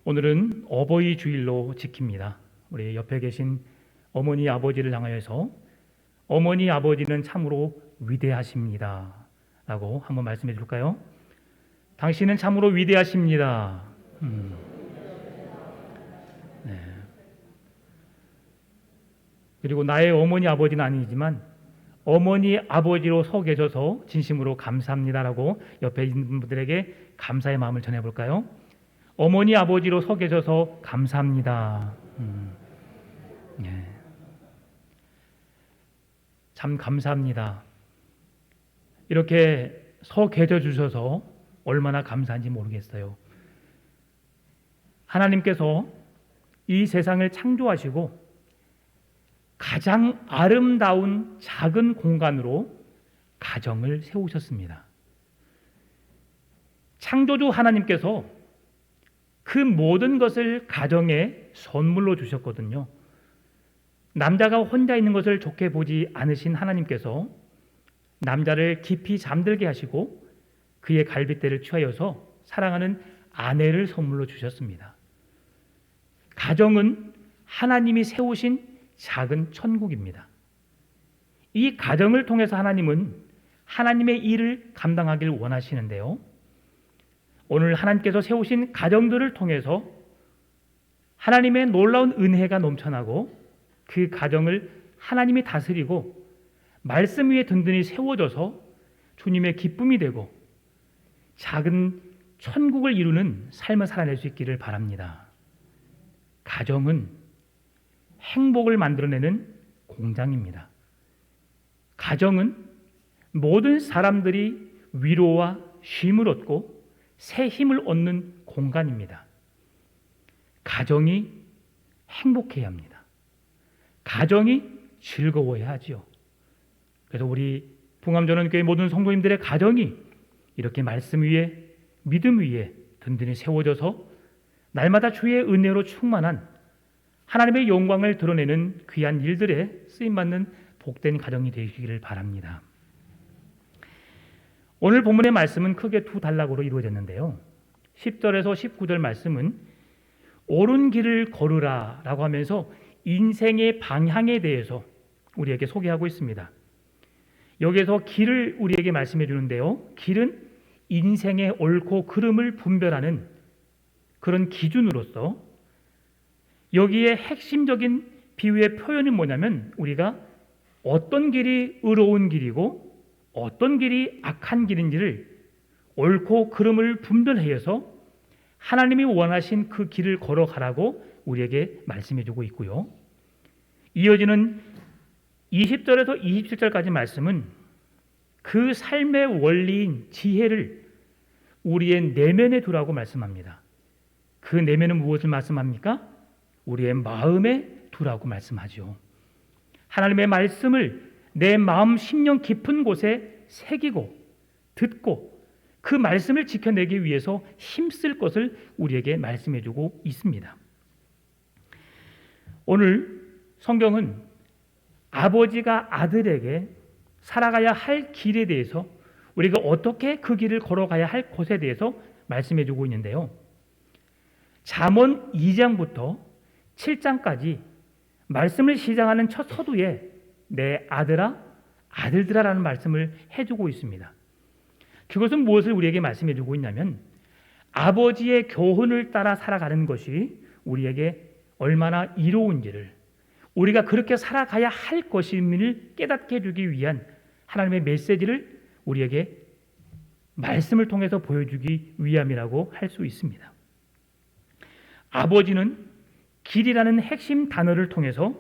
오늘은 어버이 주일로 지킵니다. 우리 옆에 계신 어머니 아버지를 향하여서 어머니 아버지는 참으로 위대하십니다 라고 한번 말씀해 줄까요? 당신은 참으로 위대하십니다. 네. 그리고 나의 어머니 아버지는 아니지만 어머니 아버지로 서 계셔서 진심으로 감사합니다라고 옆에 있는 분들에게 감사의 마음을 전해볼까요? 어머니 아버지로 서 계셔서 감사합니다. 네. 참 감사합니다. 이렇게 서 계셔 주셔서 얼마나 감사한지 모르겠어요. 하나님께서 이 세상을 창조하시고 가장 아름다운 작은 공간으로 가정을 세우셨습니다. 창조주 하나님께서 그 모든 것을 가정에 선물로 주셨거든요. 남자가 혼자 있는 것을 좋게 보지 않으신 하나님께서 남자를 깊이 잠들게 하시고 그의 갈빗대를 취하여서 사랑하는 아내를 선물로 주셨습니다. 가정은 하나님이 세우신 작은 천국입니다. 이 가정을 통해서 하나님은 하나님의 일을 감당하길 원하시는데요. 오늘 하나님께서 세우신 가정들을 통해서 하나님의 놀라운 은혜가 넘쳐나고 그 가정을 하나님이 다스리고 말씀 위에 든든히 세워져서 주님의 기쁨이 되고 작은 천국을 이루는 삶을 살아낼 수 있기를 바랍니다. 가정은 행복을 만들어내는 공장입니다. 가정은 모든 사람들이 위로와 쉼을 얻고 새 힘을 얻는 공간입니다. 가정이 행복해야 합니다. 가정이 즐거워야 하지요. 그래서 우리 풍암전원교회 모든 성도님들의 가정이 이렇게 말씀 위에 믿음 위에 든든히 세워져서 날마다 주의 은혜로 충만한 하나님의 영광을 드러내는 귀한 일들에 쓰임받는 복된 가정이 되시기를 바랍니다. 오늘 본문의 말씀은 크게 두 단락으로 이루어졌는데요. 10절에서 19절 말씀은 옳은 길을 걸으라 라고 하면서 인생의 방향에 대해서 우리에게 소개하고 있습니다. 여기에서 길을 우리에게 말씀해 주는데요. 길은 인생의 옳고 그름을 분별하는 그런 기준으로서 여기에 핵심적인 비유의 표현이 뭐냐면 우리가 어떤 길이 의로운 길이고 어떤 길이 악한 길인지를 옳고 그름을 분별해서 하나님이 원하신 그 길을 걸어가라고 우리에게 말씀해 주고 있고요. 이어지는 20절에서 27절까지 말씀은 그 삶의 원리인 지혜를 우리의 내면에 두라고 말씀합니다. 그 내면은 무엇을 말씀합니까? 우리의 마음에 두라고 말씀하죠. 하나님의 말씀을 내 마음 심령 깊은 곳에 새기고 듣고 그 말씀을 지켜내기 위해서 힘쓸 것을 우리에게 말씀해 주고 있습니다. 오늘 성경은 아버지가 아들에게 살아가야 할 길에 대해서 우리가 어떻게 그 길을 걸어가야 할 것에 대해서 말씀해 주고 있는데요. 잠언 2장부터 7장까지 말씀을 시작하는 첫 서두에 내 아들아 아들들아라는 말씀을 해주고 있습니다. 그것은 무엇을 우리에게 말씀해 주고 있냐면 아버지의 교훈을 따라 살아가는 것이 우리에게 얼마나 이로운지를 우리가 그렇게 살아가야 할 것임을 깨닫게 해주기 위한 하나님의 메시지를 우리에게 말씀을 통해서 보여주기 위함이라고 할 수 있습니다. 아버지는 길이라는 핵심 단어를 통해서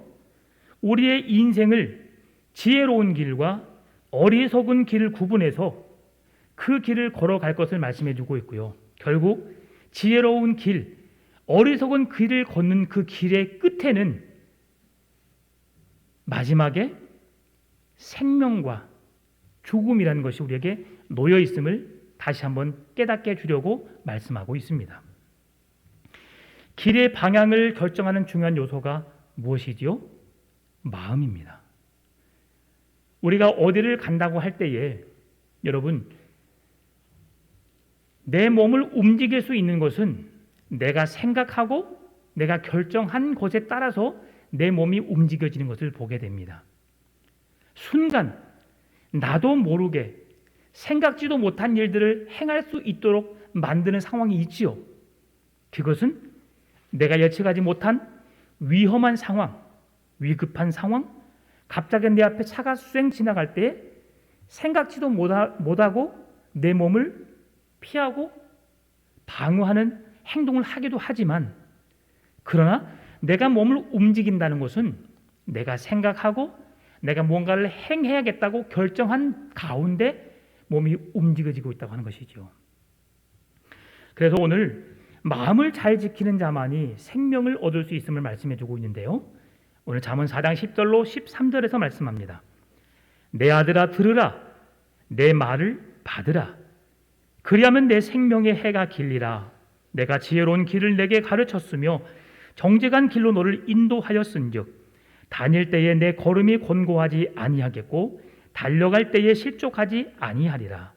우리의 인생을 지혜로운 길과 어리석은 길을 구분해서 그 길을 걸어갈 것을 말씀해 주고 있고요. 결국 지혜로운 길, 어리석은 길을 걷는 그 길의 끝에는 마지막에 생명과 죽음이라는 것이 우리에게 놓여 있음을 다시 한번 깨닫게 해주려고 말씀하고 있습니다. 길의 방향을 결정하는 중요한 요소가 무엇이지요? 마음입니다. 우리가 어디를 간다고 할 때에 여러분 내 몸을 움직일 수 있는 것은 내가 생각하고 내가 결정한 것에 따라서 내 몸이 움직여지는 것을 보게 됩니다. 순간 나도 모르게 생각지도 못한 일들을 행할 수 있도록 만드는 상황이 있지요. 그것은 내가 예측하지 못한 위험한 상황, 위급한 상황, 갑자기 내 앞에 차가 쌩 지나갈 때 생각지도 못하고 내 몸을 피하고 방어하는 행동을 하기도 하지만, 그러나 내가 몸을 움직인다는 것은 내가 생각하고 내가 뭔가를 행해야겠다고 결정한 가운데 몸이 움직여지고 있다고 하는 것이죠. 그래서 오늘 마음을 잘 지키는 자만이 생명을 얻을 수 있음을 말씀해 주고 있는데요. 오늘 잠언 4장 10절로 13절에서 말씀합니다. 내 아들아 들으라, 내 말을 받으라. 그리하면 내 생명의 해가 길리라. 내가 지혜로운 길을 내게 가르쳤으며 정직한 길로 너를 인도하였은즉 다닐 때에 내 걸음이 곤고하지 아니하겠고 달려갈 때에 실족하지 아니하리라.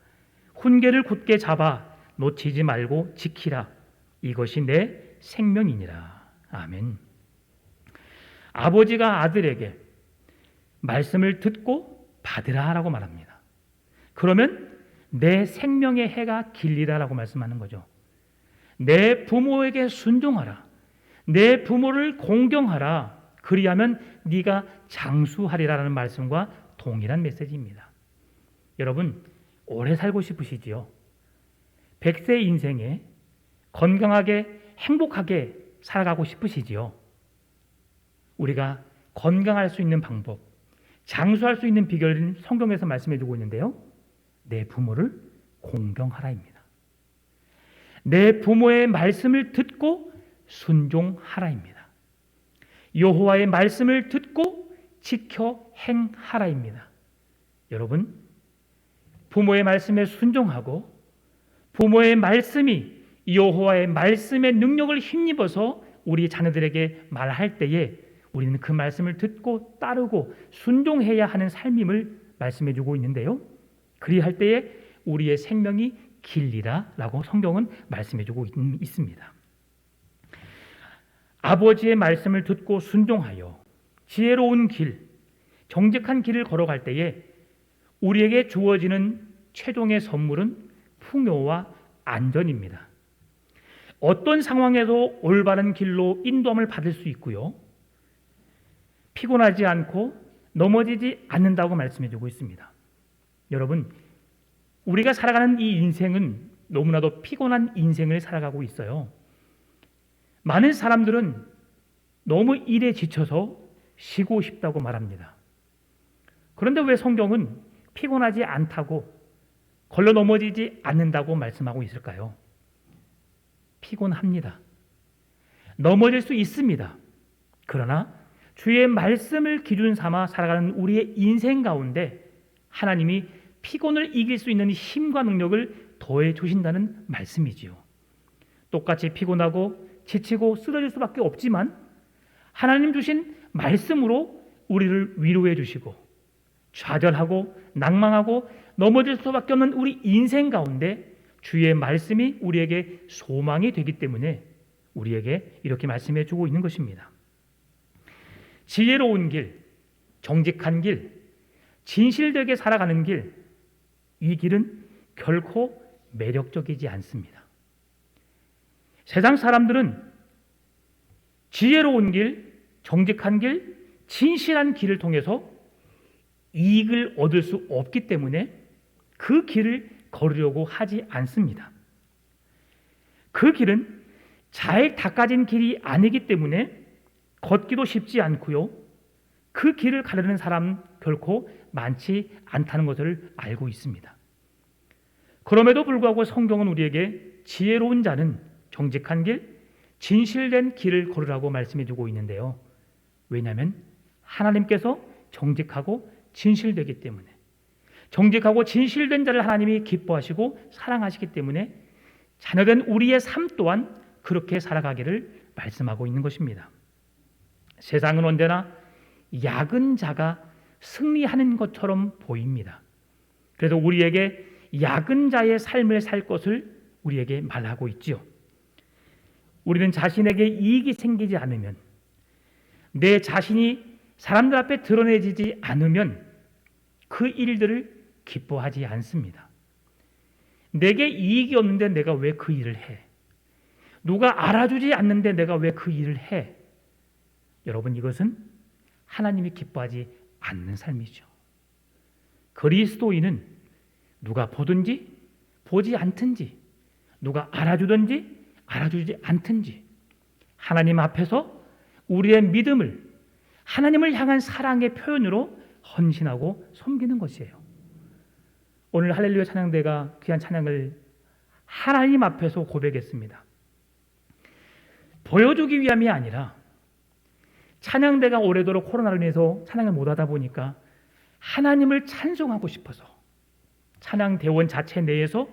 훈계를 굳게 잡아 놓치지 말고 지키라. 이것이 내 생명이니라. 아멘. 아버지가 아들에게 말씀을 듣고 받으라라고 말합니다. 그러면 내 생명의 해가 길리라라고 말씀하는 거죠. 내 부모에게 순종하라. 내 부모를 공경하라. 그리하면 네가 장수하리라라는 말씀과 동일한 메시지입니다. 여러분, 오래 살고 싶으시지요? 100세 인생에 건강하게 행복하게 살아가고 싶으시지요? 우리가 건강할 수 있는 방법, 장수할 수 있는 비결은 성경에서 말씀해 주고 있는데요. 내 부모를 공경하라입니다. 내 부모의 말씀을 듣고 순종하라입니다. 여호와의 말씀을 듣고 지켜 행하라입니다. 여러분, 부모의 말씀에 순종하고 부모의 말씀이 여호와의 말씀의 능력을 힘입어서 우리 자녀들에게 말할 때에 우리는 그 말씀을 듣고 따르고 순종해야 하는 삶임을 말씀해 주고 있는데요. 그리할 때에 우리의 생명이 길리라라고 성경은 말씀해 주고 있습니다. 아버지의 말씀을 듣고 순종하여 지혜로운 길, 정직한 길을 걸어갈 때에 우리에게 주어지는 최종의 선물은 풍요와 안전입니다. 어떤 상황에도 올바른 길로 인도함을 받을 수 있고요. 피곤하지 않고 넘어지지 않는다고 말씀해 주고 있습니다. 여러분, 우리가 살아가는 이 인생은 너무나도 피곤한 인생을 살아가고 있어요. 많은 사람들은 너무 일에 지쳐서 쉬고 싶다고 말합니다. 그런데 왜 성경은 피곤하지 않다고 걸려 넘어지지 않는다고 말씀하고 있을까요? 피곤합니다. 넘어질 수 있습니다. 그러나 주의 말씀을 기준 삼아 살아가는 우리의 인생 가운데 하나님이 피곤을 이길 수 있는 힘과 능력을 더해 주신다는 말씀이지요. 똑같이 피곤하고 지치고 쓰러질 수밖에 없지만 하나님 주신 말씀으로 우리를 위로해 주시고 좌절하고 낭망하고 넘어질 수밖에 없는 우리 인생 가운데 주의 말씀이 우리에게 소망이 되기 때문에 우리에게 이렇게 말씀해 주고 있는 것입니다. 지혜로운 길, 정직한 길, 진실되게 살아가는 길, 이 길은 결코 매력적이지 않습니다. 세상 사람들은 지혜로운 길, 정직한 길, 진실한 길을 통해서 이익을 얻을 수 없기 때문에 그 길을 걸으려고 하지 않습니다. 그 길은 잘 닦아진 길이 아니기 때문에 걷기도 쉽지 않고요. 그 길을 가르는 사람 결코 많지 않다는 것을 알고 있습니다. 그럼에도 불구하고 성경은 우리에게 지혜로운 자는 정직한 길, 진실된 길을 걸으라고 말씀해 주고 있는데요. 왜냐하면 하나님께서 정직하고 진실되기 때문에, 정직하고 진실된 자를 하나님이 기뻐하시고 사랑하시기 때문에 자녀된 우리의 삶 또한 그렇게 살아가기를 말씀하고 있는 것입니다. 세상은 언제나 약은 자가 승리하는 것처럼 보입니다. 그래서 우리에게 약은 자의 삶을 살 것을 우리에게 말하고 있지요. 우리는 자신에게 이익이 생기지 않으면, 내 자신이 사람들 앞에 드러내지지 않으면 그 일들을 기뻐하지 않습니다. 내게 이익이 없는데 내가 왜 그 일을 해? 누가 알아주지 않는데 내가 왜 그 일을 해? 여러분, 이것은 하나님이 기뻐하지 않는 삶이죠. 그리스도인은 누가 보든지 보지 않든지, 누가 알아주든지 알아주지 않든지 하나님 앞에서 우리의 믿음을 하나님을 향한 사랑의 표현으로 헌신하고 섬기는 것이에요. 오늘 할렐루야 찬양대가 귀한 찬양을 하나님 앞에서 고백했습니다. 보여주기 위함이 아니라 찬양대가 오래도록 코로나로 인해서 찬양을 못하다 보니까 하나님을 찬송하고 싶어서 찬양대원 자체 내에서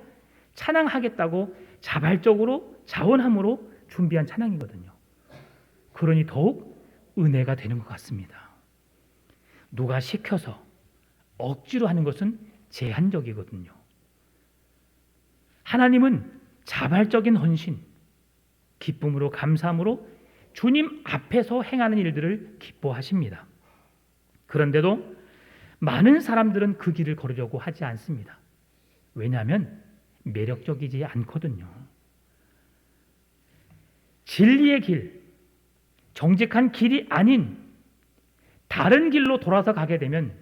찬양하겠다고 자발적으로 자원함으로 준비한 찬양이거든요. 그러니 더욱 은혜가 되는 것 같습니다. 누가 시켜서 억지로 하는 것은 제한적이거든요. 하나님은 자발적인 헌신, 기쁨으로 감사함으로 주님 앞에서 행하는 일들을 기뻐하십니다. 그런데도 많은 사람들은 그 길을 걸으려고 하지 않습니다. 왜냐하면 매력적이지 않거든요. 진리의 길, 정직한 길이 아닌 다른 길로 돌아서 가게 되면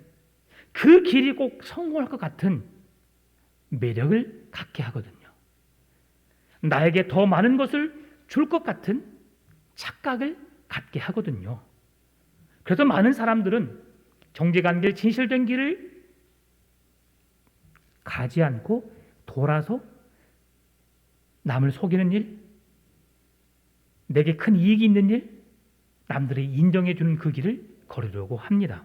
그 길이 꼭 성공할 것 같은 매력을 갖게 하거든요. 나에게 더 많은 것을 줄 것 같은 착각을 갖게 하거든요. 그래서 많은 사람들은 정직한 길, 진실된 길을 가지 않고 돌아서 남을 속이는 일, 내게 큰 이익이 있는 일, 남들이 인정해 주는 그 길을 걸으려고 합니다.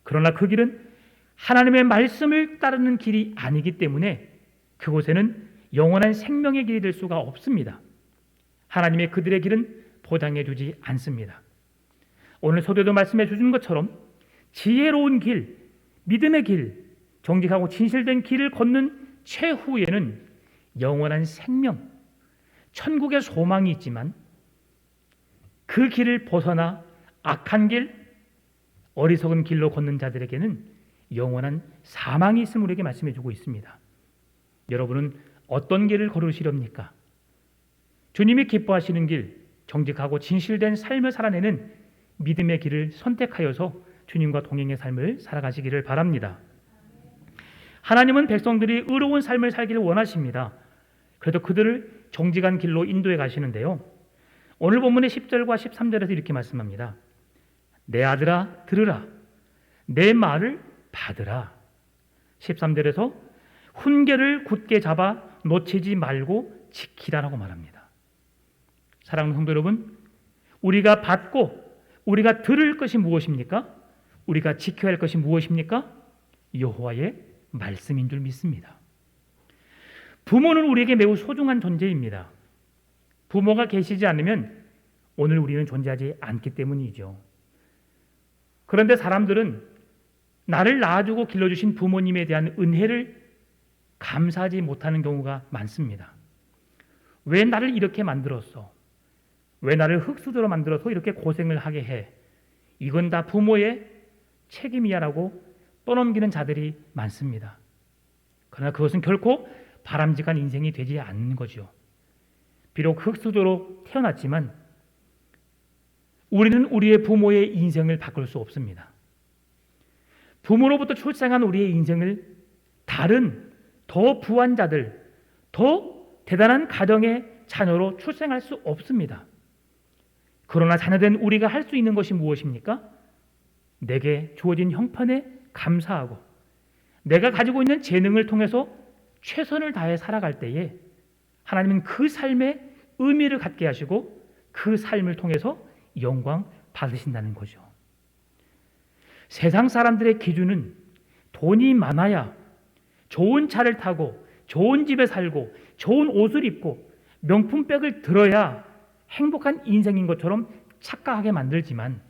그러나 그 길은 하나님의 말씀을 따르는 길이 아니기 때문에 그곳에는 영원한 생명의 길이 될 수가 없습니다. 하나님의 그들의 길은 보장해 주지 않습니다. 오늘 소도도 말씀해 주신 것처럼 지혜로운 길, 믿음의 길, 정직하고 진실된 길을 걷는 최후에는 영원한 생명, 천국의 소망이 있지만 그 길을 벗어나 악한 길, 어리석은 길로 걷는 자들에게는 영원한 사망이 있음을 우리에게 말씀해 주고 있습니다. 여러분은 어떤 길을 걸으시렵니까? 주님이 기뻐하시는 길, 정직하고 진실된 삶을 살아내는 믿음의 길을 선택하여서 주님과 동행의 삶을 살아가시기를 바랍니다. 하나님은 백성들이 의로운 삶을 살기를 원하십니다. 그래도 그들을 정직한 길로 인도해 가시는데요. 오늘 본문의 10절과 13절에서 이렇게 말씀합니다. 내 아들아 들으라, 내 말을 받으라. 13절에서 훈계를 굳게 잡아 놓치지 말고 지키라라고 말합니다. 사랑하는 성도 여러분, 우리가 받고 우리가 들을 것이 무엇입니까? 우리가 지켜야 할 것이 무엇입니까? 여호와의 말씀인 줄 믿습니다. 부모는 우리에게 매우 소중한 존재입니다. 부모가 계시지 않으면 오늘 우리는 존재하지 않기 때문이죠. 그런데 사람들은 나를 낳아주고 길러주신 부모님에 대한 은혜를 감사하지 못하는 경우가 많습니다. 왜 나를 이렇게 만들었어? 왜 나를 흙수저로 만들어서 이렇게 고생을 하게 해? 이건 다 부모의 책임이야라고 떠넘기는 자들이 많습니다. 그러나 그것은 결코 바람직한 인생이 되지 않는 거죠. 비록 흙수저로 태어났지만 우리는 우리의 부모의 인생을 바꿀 수 없습니다. 부모로부터 출생한 우리의 인생을 다른 더 부한 자들, 더 대단한 가정의 자녀로 출생할 수 없습니다. 그러나 자녀된 우리가 할 수 있는 것이 무엇입니까? 내게 주어진 형편에 감사하고 내가 가지고 있는 재능을 통해서 최선을 다해 살아갈 때에 하나님은 그 삶에 의미를 갖게 하시고 그 삶을 통해서 영광 받으신다는 거죠. 세상 사람들의 기준은 돈이 많아야 좋은 차를 타고 좋은 집에 살고 좋은 옷을 입고 명품백을 들어야 행복한 인생인 것처럼 착각하게 만들지만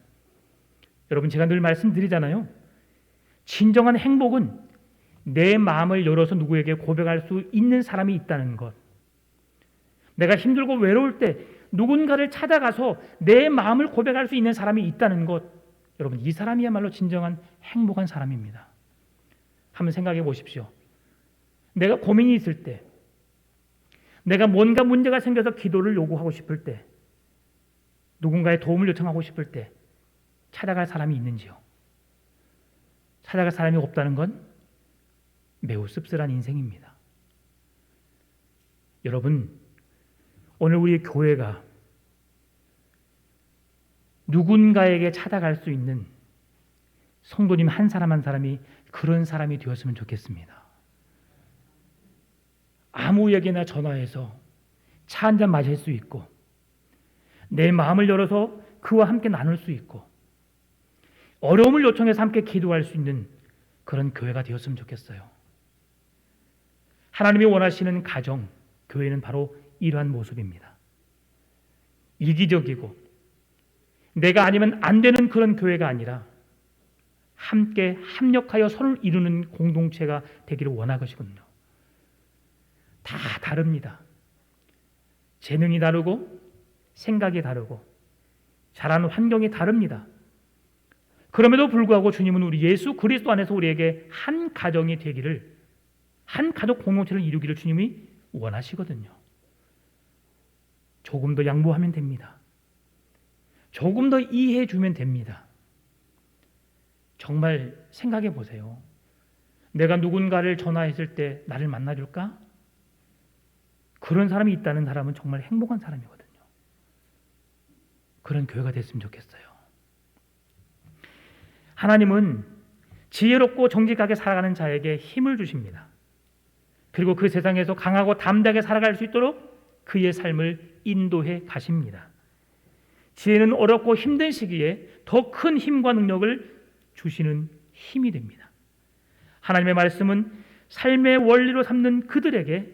여러분, 제가 늘 말씀드리잖아요. 진정한 행복은 내 마음을 열어서 누구에게 고백할 수 있는 사람이 있다는 것. 내가 힘들고 외로울 때 누군가를 찾아가서 내 마음을 고백할 수 있는 사람이 있다는 것, 여러분, 이 사람이야말로 진정한 행복한 사람입니다. 한번 생각해 보십시오. 내가 고민이 있을 때, 내가 뭔가 문제가 생겨서 기도를 요구하고 싶을 때, 누군가의 도움을 요청하고 싶을 때 찾아갈 사람이 있는지요? 찾아갈 사람이 없다는 건 매우 씁쓸한 인생입니다. 여러분, 오늘 우리 교회가 누군가에게 찾아갈 수 있는 성도님 한 사람 한 사람이 그런 사람이 되었으면 좋겠습니다. 아무에게나 전화해서 차 한잔 마실 수 있고, 내 마음을 열어서 그와 함께 나눌 수 있고, 어려움을 요청해서 함께 기도할 수 있는 그런 교회가 되었으면 좋겠어요. 하나님이 원하시는 가정, 교회는 바로 이러한 모습입니다. 이기적이고 내가 아니면 안 되는 그런 교회가 아니라 함께 합력하여 선을 이루는 공동체가 되기를 원하시거든요. 다 다릅니다. 재능이 다르고 생각이 다르고 자라는 환경이 다릅니다. 그럼에도 불구하고 주님은 우리 예수 그리스도 안에서 우리에게 한 가정이 되기를, 한 가족 공동체를 이루기를 주님이 원하시거든요. 조금 더 양보하면 됩니다. 조금 더 이해해 주면 됩니다. 정말 생각해 보세요. 내가 누군가를 전화했을 때 나를 만나줄까? 그런 사람이 있다는 사람은 정말 행복한 사람이거든요. 그런 교회가 됐으면 좋겠어요. 하나님은 지혜롭고 정직하게 살아가는 자에게 힘을 주십니다. 그리고 그 세상에서 강하고 담대하게 살아갈 수 있도록 그의 삶을 인도해 가십니다. 지혜는 어렵고 힘든 시기에 더 큰 힘과 능력을 주시는 힘이 됩니다. 하나님의 말씀은 삶의 원리로 삼는 그들에게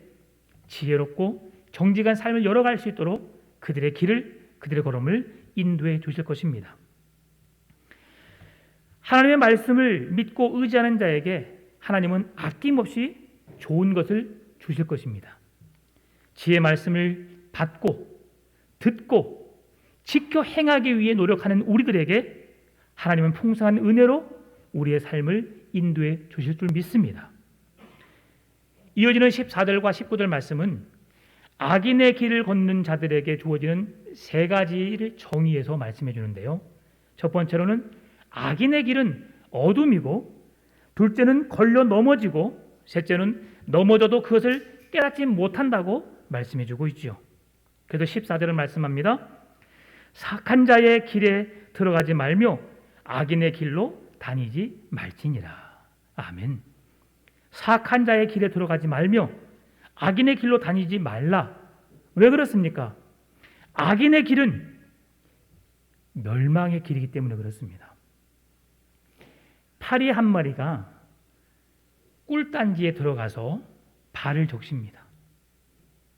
지혜롭고 정직한 삶을 열어갈 수 있도록 그들의 길을, 그들의 걸음을 인도해 주실 것입니다. 하나님의 말씀을 믿고 의지하는 자에게 하나님은 아낌없이 좋은 것을 주실 것입니다. 지혜의 말씀을 받고 듣고 지켜 행하기 위해 노력하는 우리들에게 하나님은 풍성한 은혜로 우리의 삶을 인도해 주실 줄 믿습니다. 이어지는 14절과 19절 말씀은 악인의 길을 걷는 자들에게 주어지는 세 가지를 정의해서 말씀해 주는데요. 첫 번째로는 악인의 길은 어둠이고, 둘째는 걸려 넘어지고, 셋째는 넘어져도 그것을 깨닫지 못한다고 말씀해 주고 있죠. 그래서 14절은 말씀합니다. 사악한 자의 길에 들어가지 말며 악인의 길로 다니지 말지니라. 아멘. 사악한 자의 길에 들어가지 말며 악인의 길로 다니지 말라. 왜 그렇습니까? 악인의 길은 멸망의 길이기 때문에 그렇습니다. 파리 한 마리가 꿀단지에 들어가서 발을 적십니다.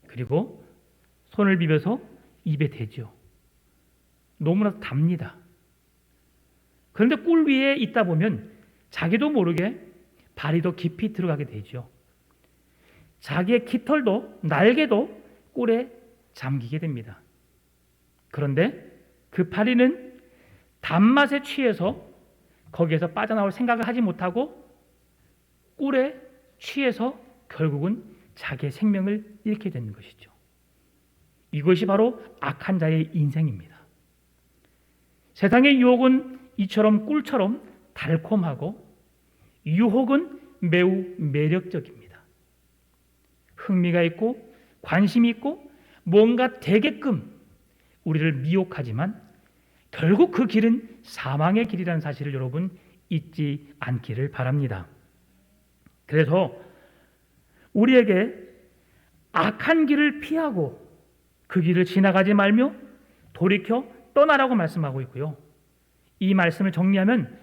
그리고 손을 비벼서 입에 대죠. 너무나 답니다. 그런데 꿀 위에 있다 보면 자기도 모르게 발이 더 깊이 들어가게 되죠. 자기의 깃털도 날개도 꿀에 잠기게 됩니다. 그런데 그 파리는 단맛에 취해서 거기에서 빠져나올 생각을 하지 못하고 꿀에 취해서 결국은 자기의 생명을 잃게 되는 것이죠. 이것이 바로 악한 자의 인생입니다. 세상의 유혹은 이처럼 꿀처럼 달콤하고 유혹은 매우 매력적입니다. 흥미가 있고 관심이 있고 뭔가 되게끔 우리를 미혹하지만 결국 그 길은 사망의 길이라는 사실을 여러분 잊지 않기를 바랍니다. 그래서 우리에게 악한 길을 피하고 그 길을 지나가지 말며 돌이켜 떠나라고 말씀하고 있고요. 이 말씀을 정리하면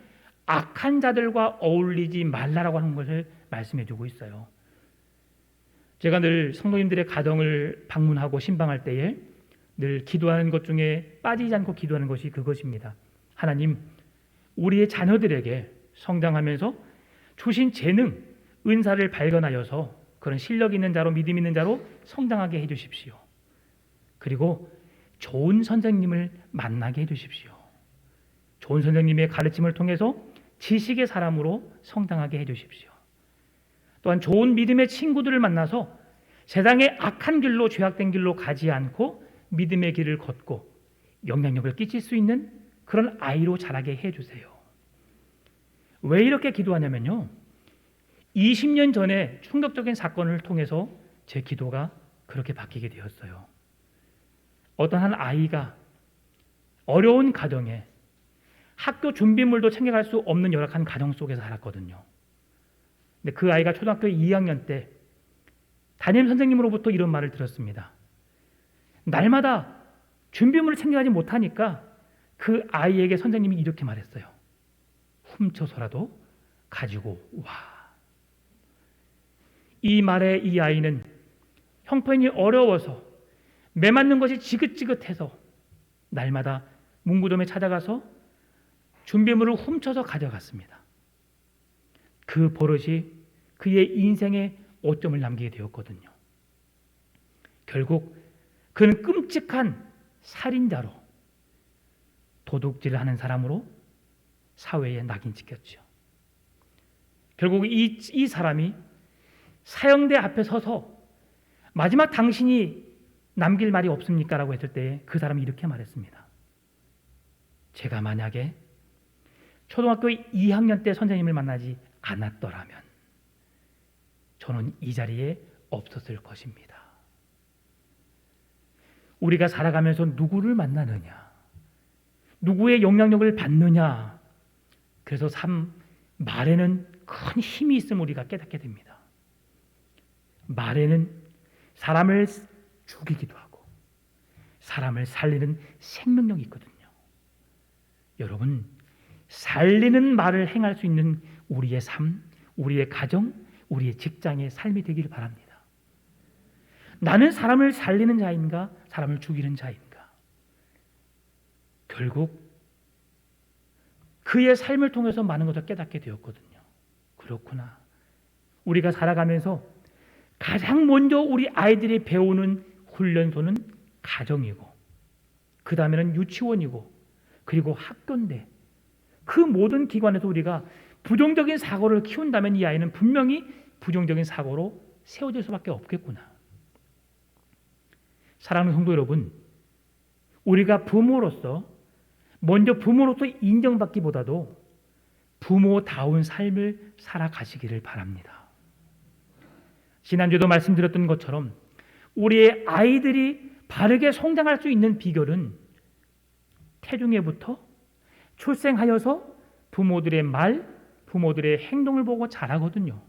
악한 자들과 어울리지 말라라고 하는 것을 말씀해 주고 있어요. 제가 늘 성도님들의 가정을 방문하고 신방할 때에 늘 기도하는 것 중에 빠지지 않고 기도하는 것이 그것입니다. 하나님, 우리의 자녀들에게 성장하면서 주신 재능, 은사를 발견하여서 그런 실력 있는 자로, 믿음 있는 자로 성장하게 해 주십시오. 그리고 좋은 선생님을 만나게 해주십시오. 좋은 선생님의 가르침을 통해서 지식의 사람으로 성장하게 해주십시오. 또한 좋은 믿음의 친구들을 만나서 세상의 악한 길로 죄악된 길로 가지 않고 믿음의 길을 걷고 영향력을 끼칠 수 있는 그런 아이로 자라게 해주세요. 왜 이렇게 기도하냐면요, 20년 전에 충격적인 사건을 통해서 제 기도가 그렇게 바뀌게 되었어요. 어떤 한 아이가 어려운 가정에 학교 준비물도 챙겨갈 수 없는 열악한 가정 속에서 살았거든요. 근데 그 아이가 초등학교 2학년 때 담임 선생님으로부터 이런 말을 들었습니다. 날마다 준비물을 챙겨가지 못하니까 그 아이에게 선생님이 이렇게 말했어요. 훔쳐서라도 가지고 와. 이 말에 이 아이는 형편이 어려워서 매맞는 것이 지긋지긋해서 날마다 문구점에 찾아가서 준비물을 훔쳐서 가져갔습니다. 그 버릇이 그의 인생에 오점을 남기게 되었거든요. 결국 그는 끔찍한 살인자로, 도둑질을 하는 사람으로 사회에 낙인 찍혔죠. 결국 이 사람이 사형대 앞에 서서 마지막 당신이 남길 말이 없습니까? 라고 했을 때 그 사람이 이렇게 말했습니다. 제가 만약에 초등학교 2학년 때 선생님을 만나지 않았더라면 저는 이 자리에 없었을 것입니다. 우리가 살아가면서 누구를 만나느냐, 누구의 영향력을 받느냐, 그래서 말에는 큰 힘이 있음을 우리가 깨닫게 됩니다. 말에는 사람을 죽이기도 하고 사람을 살리는 생명력이 있거든요. 여러분, 살리는 말을 행할 수 있는 우리의 삶, 우리의 가정, 우리의 직장의 삶이 되길 바랍니다. 나는 사람을 살리는 자인가, 사람을 죽이는 자인가? 결국 그의 삶을 통해서 많은 것을 깨닫게 되었거든요. 그렇구나. 우리가 살아가면서 가장 먼저 우리 아이들이 배우는 훈련소는 가정이고, 그 다음에는 유치원이고, 그리고 학교인데, 그 모든 기관에서 우리가 부정적인 사고를 키운다면 이 아이는 분명히 부정적인 사고로 세워질 수밖에 없겠구나. 사랑하는 성도 여러분, 우리가 부모로서 먼저 부모로서 인정받기보다도 부모다운 삶을 살아가시기를 바랍니다. 지난주에도 말씀드렸던 것처럼 우리의 아이들이 바르게 성장할 수 있는 비결은 태중에부터 출생하여서 부모들의 말, 부모들의 행동을 보고 자라거든요.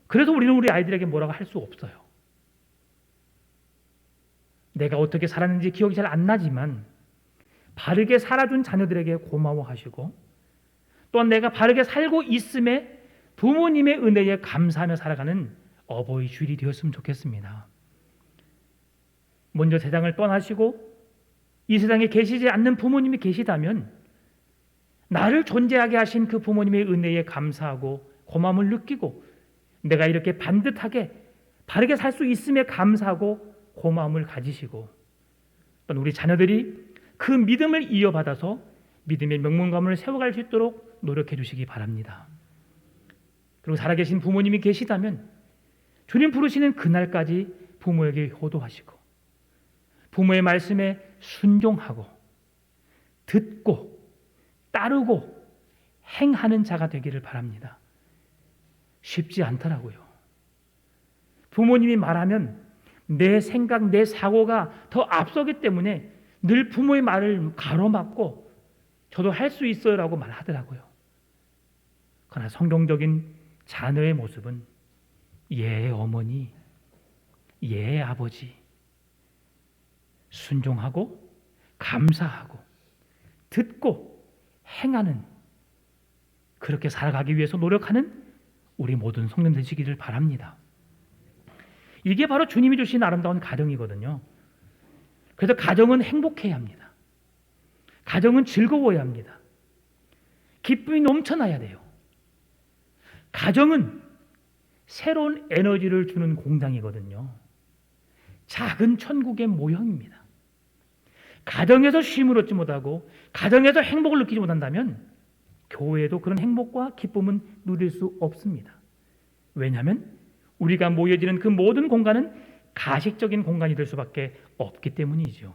그래서 우리는 우리 아이들에게 뭐라고 할 수 없어요. 내가 어떻게 살았는지 기억이 잘 안 나지만 바르게 살아준 자녀들에게 고마워하시고, 또한 내가 바르게 살고 있음에 부모님의 은혜에 감사하며 살아가는 어버이 주일이 되었으면 좋겠습니다. 먼저 세상을 떠나시고 이 세상에 계시지 않는 부모님이 계시다면 나를 존재하게 하신 그 부모님의 은혜에 감사하고 고마움을 느끼고, 내가 이렇게 반듯하게 바르게 살 수 있음에 감사하고 고마움을 가지시고, 또는 우리 자녀들이 그 믿음을 이어받아서 믿음의 명문감을 세워갈 수 있도록 노력해 주시기 바랍니다. 그리고 살아계신 부모님이 계시다면 주님 부르시는 그날까지 부모에게 효도하시고 부모의 말씀에 순종하고 듣고 따르고 행하는 자가 되기를 바랍니다. 쉽지 않더라고요. 부모님이 말하면 내 생각, 내 사고가 더 앞서기 때문에 늘 부모의 말을 가로막고 저도 할 수 있어요 라고 말하더라고요. 그러나 성경적인 자녀의 모습은 예 어머니, 예 아버지, 순종하고 감사하고 듣고 행하는, 그렇게 살아가기 위해서 노력하는 우리 모든 성도님 되시기를 바랍니다. 이게 바로 주님이 주신 아름다운 가정이거든요. 그래서 가정은 행복해야 합니다. 가정은 즐거워야 합니다. 기쁨이 넘쳐나야 돼요. 가정은 새로운 에너지를 주는 공장이거든요. 작은 천국의 모형입니다. 가정에서 쉼을 얻지 못하고 가정에서 행복을 느끼지 못한다면 교회에도 그런 행복과 기쁨은 누릴 수 없습니다. 왜냐하면 우리가 모여지는 그 모든 공간은 가식적인 공간이 될 수밖에 없기 때문이죠.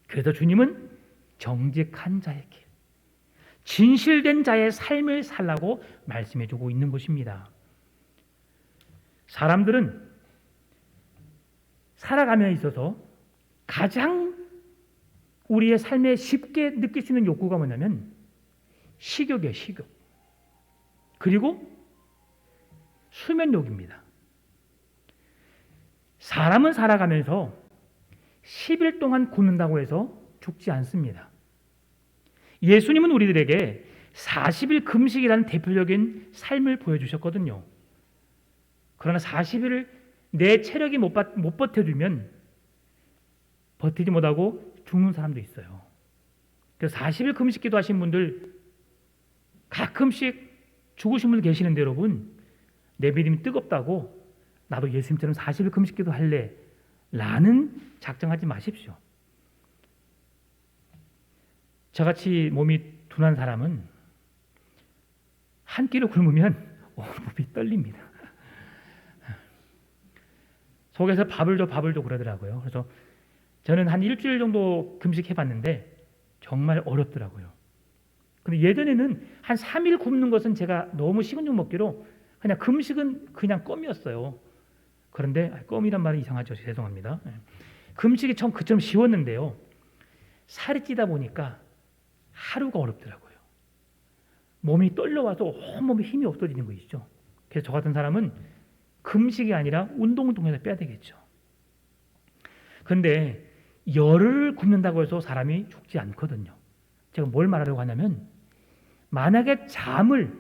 그래서 주님은 정직한 자의 길, 진실된 자의 삶을 살라고 말씀해주고 있는 것입니다. 사람들은 살아가며 있어서 가장 우리의 삶에 쉽게 느낄 수 있는 욕구가 뭐냐면 식욕이에요. 식욕. 그리고 수면욕입니다. 사람은 살아가면서 10일 동안 굶는다고 해서 죽지 않습니다. 예수님은 우리들에게 40일 금식이라는 대표적인 삶을 보여주셨거든요. 그러나 40일을 내 체력이 못 버텨주면 버티지 못하고 죽는 사람도 있어요. 그래서 40일 금식 기도하신 분들 가끔씩 죽으신 분 계시는데 여러분, 내 믿음이 뜨겁다고 나도 예수님처럼 40일 금식 기도 할래 라는 작정하지 마십시오. 저같이 몸이 둔한 사람은 한 끼를 굶으면 몸이 떨립니다. 속에서 밥을 줘 그러더라고요. 그래서 저는 한 일주일 정도 금식해봤는데 정말 어렵더라고요. 근데 예전에는 한 3일 굶는 것은 제가 너무 식은 죽 먹기로 그냥 금식은 그냥 껌이었어요. 그런데 껌이란 말이 이상하죠. 죄송합니다. 금식이 그처럼 쉬웠는데요. 살이 찌다 보니까 하루가 어렵더라고요. 몸이 떨려와서 온몸에 힘이 없어지는 것이죠. 그래서 저 같은 사람은 금식이 아니라 운동을 통해서 빼야 되겠죠. 그런데 열을 굶는다고 해서 사람이 죽지 않거든요. 제가 뭘 말하려고 하냐면 만약에 잠을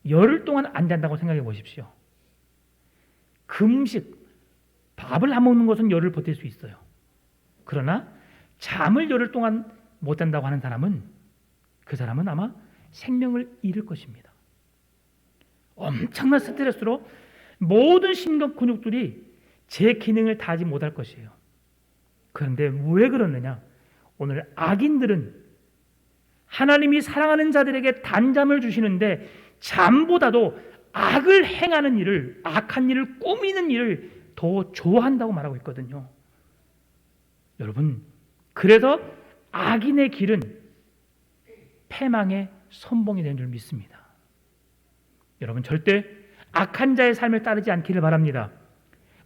열흘 동안 안 잔다고 생각해 보십시오. 금식, 밥을 안 먹는 것은 열흘 버틸 수 있어요. 그러나 잠을 열흘 동안 못 잔다고 하는 사람은 그 사람은 아마 생명을 잃을 것입니다. 엄청난 스트레스로 모든 심각 근육들이 제 기능을 다하지 못할 것이에요. 그런데 왜 그러느냐? 오늘 악인들은 하나님이 사랑하는 자들에게 단잠을 주시는데 잠보다도 악을 행하는 일을, 악한 일을 꾸미는 일을 더 좋아한다고 말하고 있거든요. 여러분, 그래서 악인의 길은 패망의 선봉이 되는 줄 믿습니다. 여러분, 절대 악한 자의 삶을 따르지 않기를 바랍니다.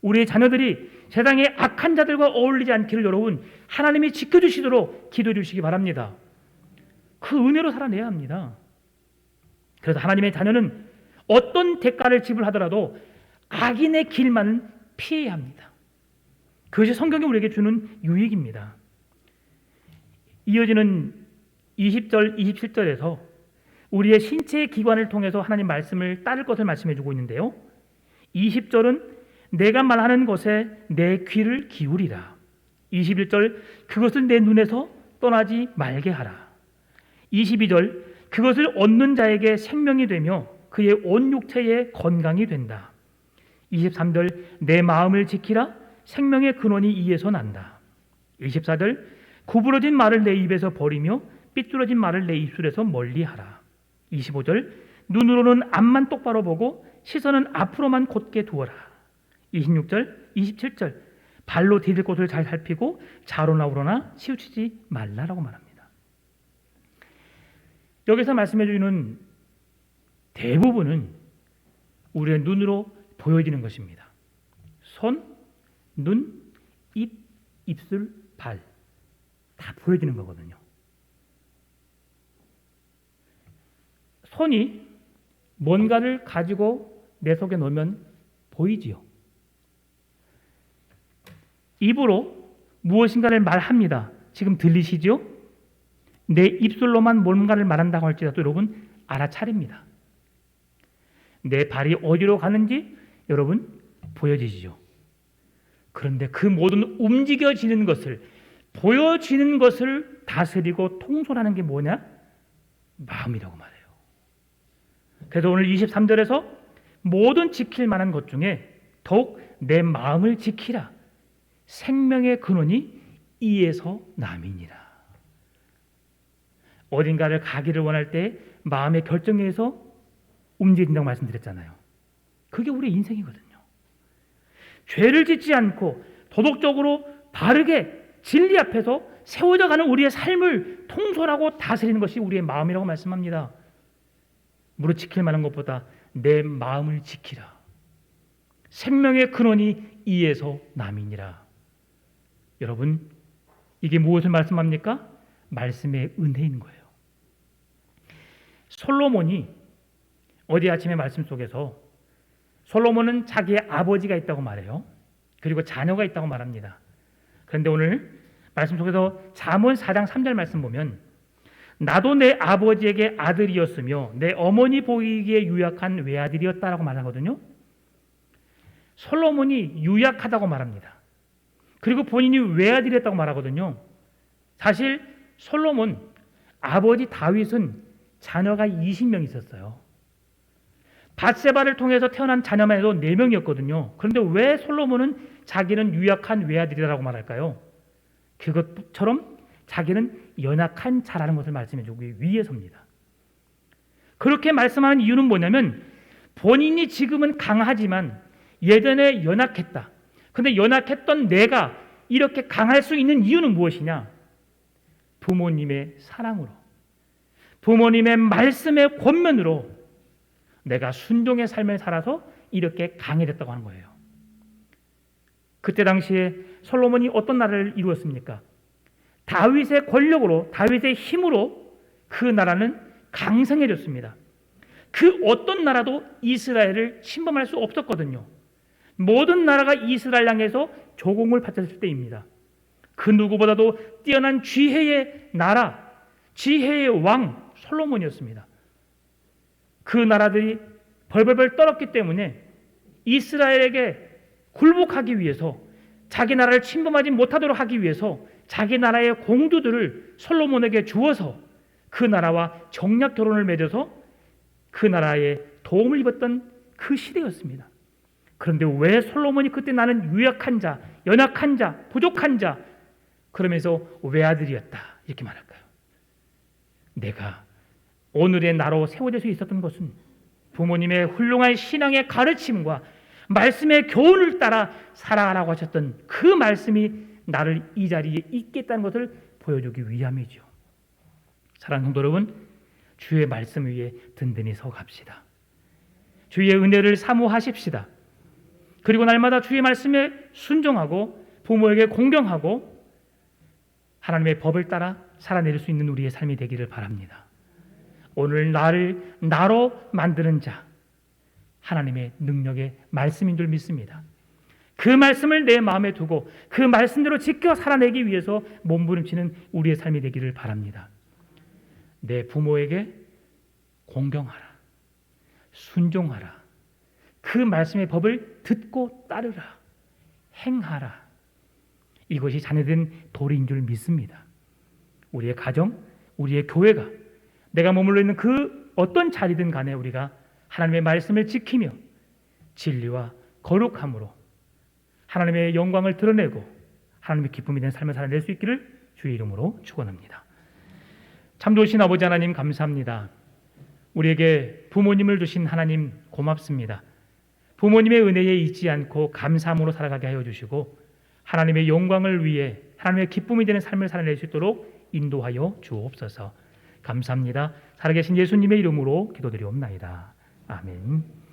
우리의 자녀들이 세상의 악한 자들과 어울리지 않기를 여러분 하나님이 지켜주시도록 기도해 주시기 바랍니다. 그 은혜로 살아내야 합니다. 그래서 하나님의 자녀는 어떤 대가를 지불하더라도 악인의 길만은 피해야 합니다. 그것이 성경이 우리에게 주는 유익입니다. 이어지는 20절, 27절에서 우리의 신체의 기관을 통해서 하나님 말씀을 따를 것을 말씀해 주고 있는데요. 20절은 내가 말하는 것에 내 귀를 기울이라. 21절 그것을 내 눈에서 떠나지 말게 하라. 22절 그것을 얻는 자에게 생명이 되며 그의 온 육체에 건강이 된다. 23절 내 마음을 지키라. 생명의 근원이 이에서 난다. 24절 구부러진 말을 내 입에서 버리며 삐뚤어진 말을 내 입술에서 멀리하라. 25절 눈으로는 앞만 똑바로 보고 시선은 앞으로만 곧게 두어라. 26절 27절 발로 디딜 곳을 잘 살피고 좌로나 우로나 치우치지 말라라고 말합니다. 여기서 말씀해 주는 대부분은 우리의 눈으로 보여지는 것입니다. 손, 눈, 입, 입술, 발 다 보여지는 거거든요. 손이 뭔가를 가지고 내 속에 넣으면 보이지요. 입으로 무엇인가를 말합니다. 지금 들리시죠? 내 입술로만 뭔가를 말한다고 할지라도 여러분 알아차립니다. 내 발이 어디로 가는지 여러분 보여지시죠? 그런데 그 모든 움직여지는 것을, 보여지는 것을 다스리고 통솔하는 게 뭐냐? 마음이라고 말해요. 그래서 오늘 23절에서 모든 지킬 만한 것 중에 더욱 내 마음을 지키라. 생명의 근원이 이에서 남이니라. 어딘가를 가기를 원할 때 마음의 결정에서 움직인다고 말씀드렸잖아요. 그게 우리의 인생이거든요. 죄를 짓지 않고 도덕적으로 바르게 진리 앞에서 세워져 가는 우리의 삶을 통솔하고 다스리는 것이 우리의 마음이라고 말씀합니다. 무릇 지킬 만한 것보다 내 마음을 지키라. 생명의 근원이 이에서 남이니라. 여러분, 이게 무엇을 말씀합니까? 말씀의 은혜인 거예요. 솔로몬이 어제 아침에 말씀 속에서 솔로몬은 자기의 아버지가 있다고 말해요. 그리고 자녀가 있다고 말합니다. 그런데 오늘 말씀 속에서 잠언 4장 3절 말씀 보면 나도 내 아버지에게 아들이었으며 내 어머니 보기에 유약한 외아들이었다라고 말하거든요. 솔로몬이 유약하다고 말합니다. 그리고 본인이 외아들이었다고 말하거든요. 사실 솔로몬 아버지 다윗은 자녀가 20명 있었어요. 밧세바를 통해서 태어난 자녀만 해도 4명이었거든요. 그런데 왜 솔로몬은 자기는 유약한 외아들이라고 말할까요? 그것처럼 자기는 연약한 자라는 것을 말씀해주기 위해서입니다. 그렇게 말씀하는 이유는 뭐냐면 본인이 지금은 강하지만 예전에 연약했다. 그런데 연약했던 내가 이렇게 강할 수 있는 이유는 무엇이냐? 부모님의 사랑으로, 부모님의 말씀의 권면으로 내가 순종의 삶을 살아서 이렇게 강해졌다고 하는 거예요. 그때 당시에 솔로몬이 어떤 나라를 이루었습니까? 다윗의 권력으로, 다윗의 힘으로 그 나라는 강성해졌습니다. 그 어떤 나라도 이스라엘을 침범할 수 없었거든요. 모든 나라가 이스라엘 향해서 조공을 바쳤을 때입니다. 그 누구보다도 뛰어난 지혜의 나라, 지혜의 왕 솔로몬이었습니다. 그 나라들이 벌벌벌 떨었기 때문에 이스라엘에게 굴복하기 위해서, 자기 나라를 침범하지 못하도록 하기 위해서 자기 나라의 공주들을 솔로몬에게 주어서 그 나라와 정략 결혼을 맺어서 그 나라에 도움을 입었던 그 시대였습니다. 그런데 왜 솔로몬이 그때 나는 유약한 자, 연약한 자, 부족한 자 그러면서 외아들이었다 이렇게 말할까요? 내가 오늘의 나로 세워질 수 있었던 것은 부모님의 훌륭한 신앙의 가르침과 말씀의 교훈을 따라 살아가라고 하셨던 그 말씀이 나를 이 자리에 있겠다는 것을 보여주기 위함이죠. 사랑하는 성도 여러분, 주의 말씀 위에 든든히 서갑시다. 주의 은혜를 사모하십시다. 그리고 날마다 주의 말씀에 순종하고 부모에게 공경하고 하나님의 법을 따라 살아낼 수 있는 우리의 삶이 되기를 바랍니다. 오늘 나를 나로 만드는 자, 하나님의 능력의 말씀인 줄 믿습니다. 그 말씀을 내 마음에 두고 그 말씀대로 지켜 살아내기 위해서 몸부림치는 우리의 삶이 되기를 바랍니다. 내 부모에게 공경하라, 순종하라, 그 말씀의 법을 듣고 따르라, 행하라. 이것이 자녀된 도리인 줄 믿습니다. 우리의 가정, 우리의 교회가 내가 머물러 있는 그 어떤 자리든 간에 우리가 하나님의 말씀을 지키며 진리와 거룩함으로 하나님의 영광을 드러내고 하나님의 기쁨이 되는 삶을 살아낼 수 있기를 주의 이름으로 축원합니다. 참 좋으신 아버지 하나님 감사합니다. 우리에게 부모님을 주신 하나님 고맙습니다. 부모님의 은혜에 잊지 않고 감사함으로 살아가게 하여 주시고 하나님의 영광을 위해 하나님의 기쁨이 되는 삶을 살아낼 수 있도록 인도하여 주옵소서. 감사합니다. 살아계신 예수님의 이름으로 기도드리옵나이다. 아멘.